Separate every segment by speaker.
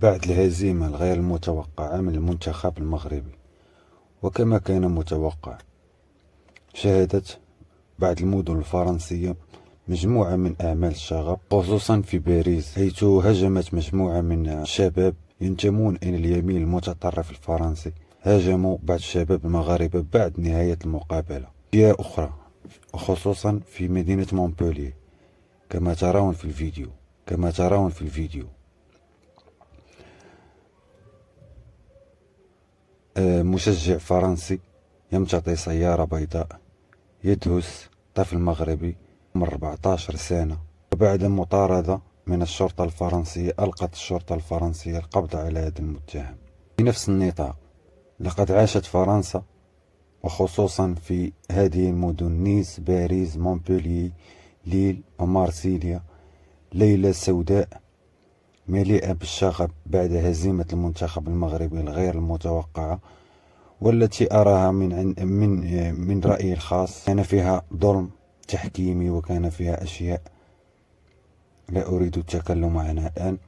Speaker 1: بعد الهزيمة الغير المتوقعة من المنتخب المغربي. وكما كان متوقع، شهدت بعض المدن الفرنسية مجموعة من أعمال الشغب، خصوصا في باريس، حيث هجمت مجموعة من الشباب ينتمون إلى اليمين المتطرف الفرنسي. هاجموا بعض الشباب المغاربة بعد نهاية المقابلة. في أخرى، وخصوصا في مدينة مونبولييه، كما ترون في الفيديو. مشجع فرنسي يمتطي سيارة بيضاء يدهس طفل مغربي عمر 14 سنة. وبعد مطاردة من الشرطة الفرنسية، ألقت الشرطة الفرنسية القبض على هذا المتهم. في نفس النطاق، لقد عاشت فرنسا، وخصوصا في هذه المدن نيس، باريس، مونبولييه، ليل ومارسيليا، ليلة سوداء مليئة بالشغب بعد هزيمة المنتخب المغربي الغير المتوقعة، والتي أراها من رأيي الخاص كان فيها ظلم تحكيمي، وكان فيها أشياء لا أريد التكلم عنها الآن.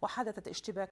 Speaker 2: وحدثت اشتباكات